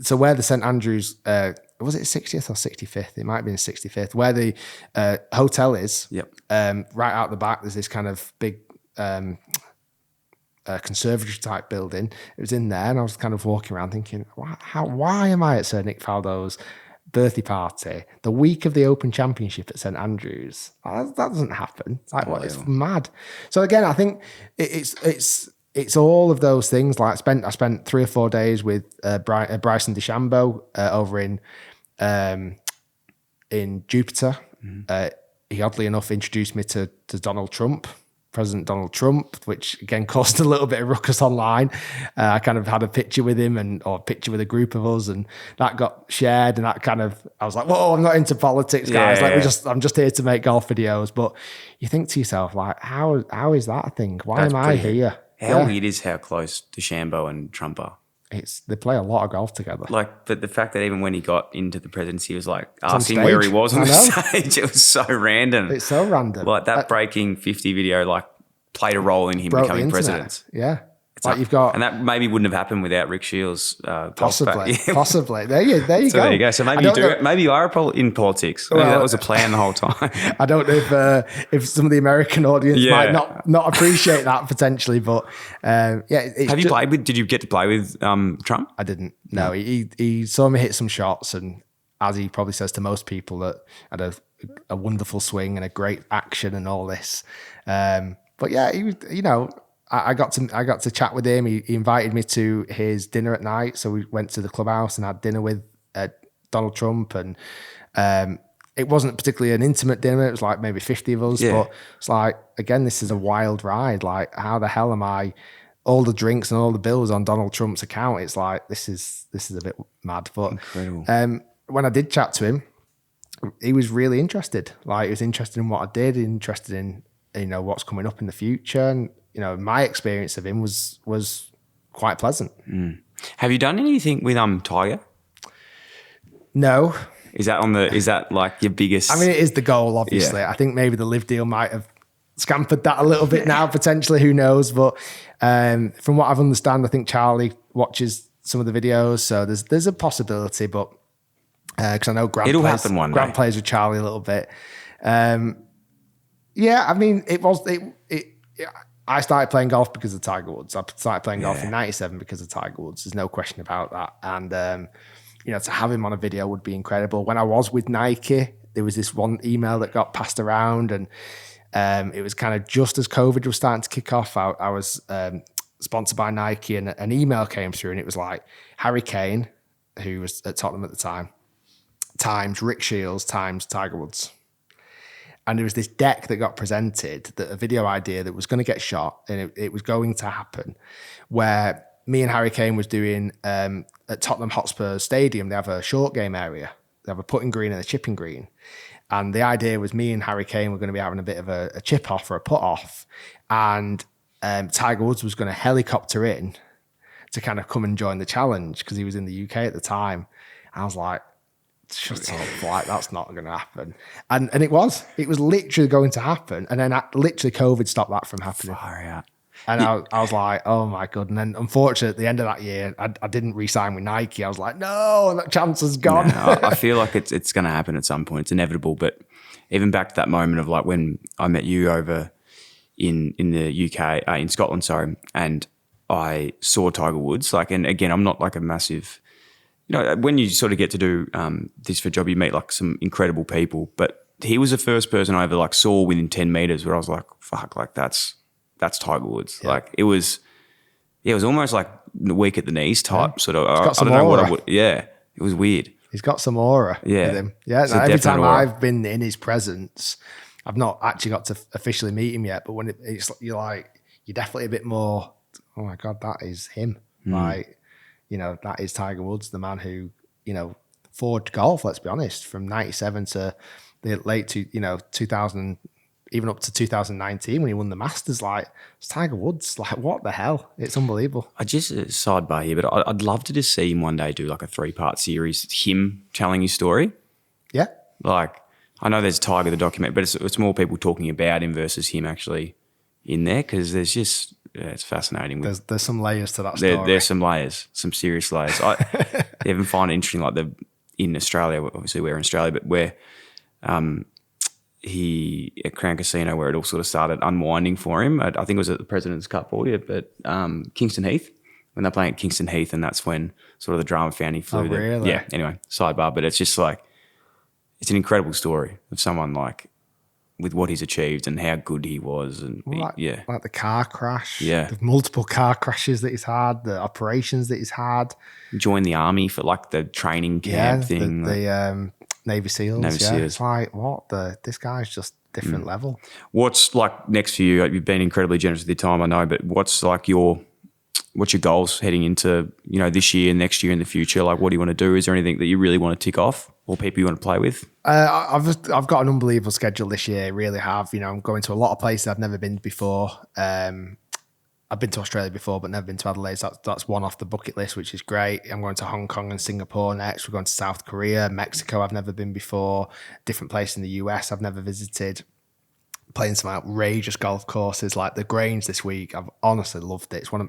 So where the St Andrews, was it 60th or 65th? It might have been 65th. Where the hotel is, right out the back, there's this kind of big conservatory type building. It was in there, and I was kind of walking around thinking, why am I at Sir Nick Faldo's birthday party the week of the Open Championship at St Andrews? That doesn't happen. It's like, It's mad. So again, I think it's all of those things. Like I spent 3 or 4 days with Bryson DeChambeau over in Jupiter. He oddly enough introduced me to Donald Trump, President Donald Trump, which again caused a little bit of ruckus online. I kind of had a picture with him or a picture with a group of us, and that got shared, and that kind of, I was like, whoa, I'm not into politics, guys. I'm just here to make golf videos. But you think to yourself, like, how is that a thing? Why am I here? How weird is how close DeChambeau and Trump are. They play a lot of golf together. Like, but the fact that even when he got into the presidency, he was like asking where he was on the stage. It was so random. It's so random. Like that breaking 50 video, like played a role in him becoming president. Yeah. Like you've got, and that maybe wouldn't have happened without Rick Shiels. Possibly. There you go. There you go. So maybe you do it. Maybe you are in politics. Maybe that was a plan the whole time. I don't know if some of the American audience might not appreciate that potentially, but Have you played with? Did you get to play with Trump? I didn't. No, he saw me hit some shots, and as he probably says to most people, that I had a wonderful swing and a great action and all this. But yeah, he was, I got to chat with him. He invited me to his dinner at night. So we went to the clubhouse and had dinner with Donald Trump. And it wasn't particularly an intimate dinner. It was like maybe 50 of us. Yeah. But it's like, again, this is a wild ride. Like, how the hell am I? All the drinks and all the bills on Donald Trump's account. It's like, this is a bit mad. But incredible. When I did chat to him, he was really interested. Like, he was interested in what I did, interested in, what's coming up in the future. And, my experience of him was quite pleasant. Have you done anything with Tiger? No, Is that like your biggest? I mean, it is the goal, obviously. Yeah. I think maybe the LIV deal might have scampered that a little bit now, potentially. Who knows? But from what I've understand, I think Charlie watches some of the videos, so there's a possibility. But because I know Grant plays with Charlie a little bit. Yeah, I mean, I started playing golf because of Tiger Woods. I started playing golf in '97 because of Tiger Woods. There's no question about that. And to have him on a video would be incredible. When I was with Nike, there was this one email that got passed around, and it was kind of just as COVID was starting to kick off. I was sponsored by Nike, and an email came through, and it was like Harry Kane, who was at Tottenham at the time, times Rick Shiels, times Tiger Woods. And there was this deck that got presented, a video idea that was going to get shot, and it was going to happen, where me and Harry Kane was doing at Tottenham Hotspur Stadium. They have a short game area. They have a putting green and a chipping green. And the idea was me and Harry Kane were going to be having a bit of a chip off or a put off. And Tiger Woods was going to helicopter in to kind of come and join the challenge because he was in the UK at the time. And I was like, shut up, like that's not going to happen. And it was literally going to happen. And then literally COVID stopped that from happening. Far out. And I was like, oh my God. And then unfortunately at the end of that year, I didn't re-sign with Nike. I was like, no, that chance is gone. No, I feel like it's going to happen at some point. It's inevitable. But even back to that moment of like when I met you over in the UK, in Scotland, sorry, and I saw Tiger Woods, like, and again, I'm not like a massive, when you sort of get to do this for a job, you meet like some incredible people, but he was the first person I ever like saw within 10 meters where I was like, fuck, like that's Tiger Woods. Yeah. Like it was almost like weak at the knees type sort of. I don't know what I would. Yeah, it was weird. He's got some aura with him. Yeah, no, every time I've been in his presence, I've not actually got to officially meet him yet, but when you're definitely a bit more, oh my God, that is him. Like, that is Tiger Woods, the man who, forged golf, let's be honest, from 97 to the late 2000, even up to 2019 when he won the Masters. Like, it's Tiger Woods. Like, what the hell? It's unbelievable. I just sidebar here, but I'd love to just see him one day do like a 3-part series, him telling his story. Yeah. Like, I know there's Tiger, the document, but it's more people talking about him versus him actually in there because there's just, it's fascinating. There's some layers to that story. There's some layers, some serious layers. I even find it interesting, like in Australia, obviously we're in Australia, but where he at Crown Casino where it all sort of started unwinding for him. I think it was at the President's Cup audio, but Kingston Heath, when they're playing at Kingston Heath, and that's when sort of the drama found he flew there. Really? Yeah, anyway, sidebar, but it's just like, it's an incredible story of someone like with what he's achieved and how good he was. And like the car crash, the multiple car crashes that he's had, the operations that he's had. Joined the army for like the training camp thing. The Navy SEALs. It's like, this guy's just different level. What's like next for you? You've been incredibly generous with your time, I know, but what's your goals heading into, this year, next year, in the future? Like, what do you want to do? Is there anything that you really want to tick off or people you want to play with? I've got an unbelievable schedule this year. Really have. I'm going to a lot of places I've never been before. I've been to Australia before, but never been to Adelaide. So that's one off the bucket list, which is great. I'm going to Hong Kong and Singapore next. We're going to South Korea, Mexico. I've never been before. Different place in the US I've never visited. Playing some outrageous golf courses like the Grange this week. I've honestly loved it. It's one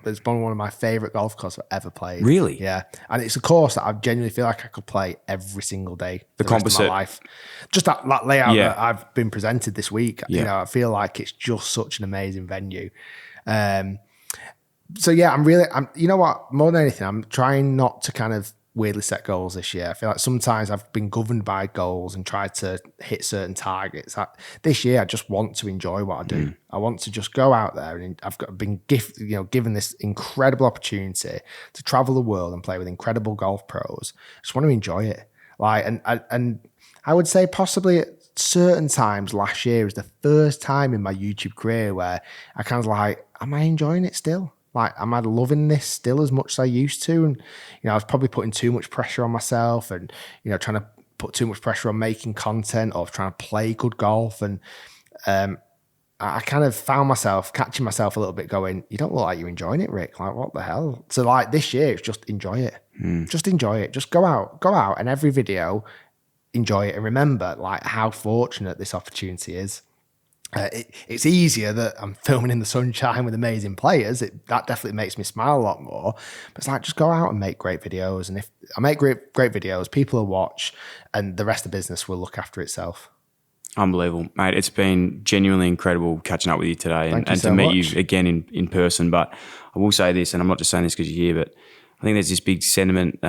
of my favourite golf courses I've ever played. Really? Yeah. And it's a course that I genuinely feel like I could play every single day for the rest of my life. Just that layout that I've been presented this week. Yeah. I feel like it's just such an amazing venue. So yeah, I'm you know what, more than anything, I'm trying not to kind of weirdly set goals this year. I feel like sometimes I've been governed by goals and tried to hit certain targets. This year, I just want to enjoy what I do. I want to just go out there, and been given this incredible opportunity to travel the world and play with incredible golf pros. I just want to enjoy it. Like, and I would say possibly at certain times last year was the first time in my YouTube career where I kind of like, am I enjoying it still? Like, am I loving this still as much as I used to? And, I was probably putting too much pressure on myself and, trying to put too much pressure on making content or trying to play good golf. And I kind of found myself catching myself a little bit going, you don't look like you're enjoying it, Rick. Like, what the hell? So like this year, it's just enjoy it. Just enjoy it. Just go out and every video enjoy it and remember like how fortunate this opportunity is. It's easier that I'm filming in the sunshine with amazing players. That definitely makes me smile a lot more. But it's like, just go out and make great videos. And if I make great videos, people will watch and the rest of the business will look after itself. Unbelievable, mate. It's been genuinely incredible catching up with you today and so to meet much. you again in person. But I will say this, and I'm not just saying this because you're here, but I think there's this big sentiment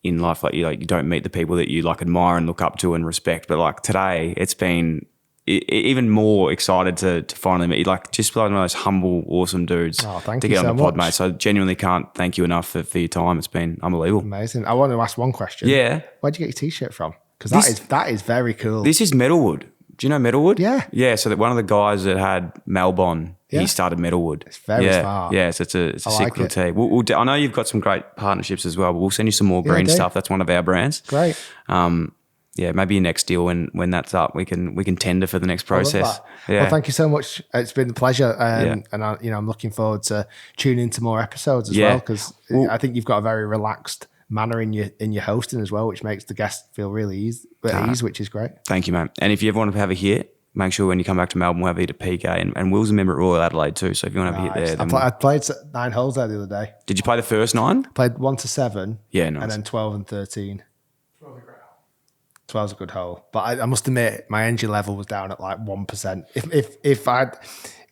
in life, like you don't meet the people that you like admire and look up to and respect. But like today, it's been even more excited to finally meet you. Like just one of those humble, awesome dudes Thank to you get so on the pod, much. mate. So I genuinely can't thank you enough for your time. It's been unbelievable. Amazing. I want to ask one question. Yeah. Where'd you get your t-shirt from? Because that is very cool. This is Metalwood. Do you know Metalwood? Yeah. Yeah. So that one of the guys that had Melbourne, Yeah. he started Metalwood. It's very smart. Yeah. So it's a I like sick little tee. I know you've got some great partnerships as well, but we'll send you some more green do. stuff. That's one of our brands. Great. Yeah, maybe your next deal when that's up, we can tender for the next process. Yeah. Well, thank you so much. It's been a pleasure, Yeah. and I'm looking forward to tuning into more episodes as Yeah. well because I think you've got a very relaxed manner in your hosting as well, which makes the guests feel really at ease, which is great. Thank you, mate. And if you ever want to have a hit, make sure when you come back to Melbourne, we'll have a hit at PK. And Will's a member at Royal Adelaide too. So if you want to have a hit there, then I played 9 holes there the other day. did you play the first 9? Played 1 to 7. Yeah, nice. And then 12 and 13. 12's a good hole, but I must admit my energy level was down at like 1%. If I had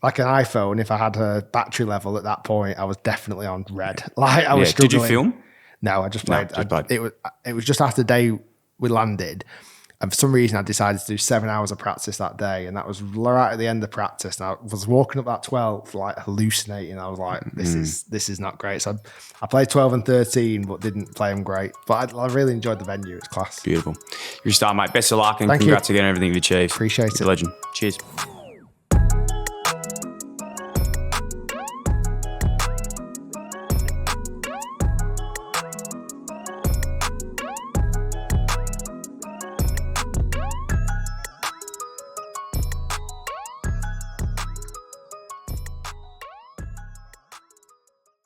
like an iPhone, if I had a battery level at that point, I was definitely on red. Like I was struggling. Did you film? No, I just played. just played. It was just after the day we landed, and for some reason I decided to do 7 hours of practice that day, and that was right at the end of practice. And I was walking up that 12 like hallucinating. I was like, this is not great. So I played 12 and 13, but didn't play them great. But I really enjoyed the venue. It's class. Beautiful. You're a star, mate. Best of luck and Thank you. congrats again on everything you've achieved. Appreciate You're it. a legend. Cheers.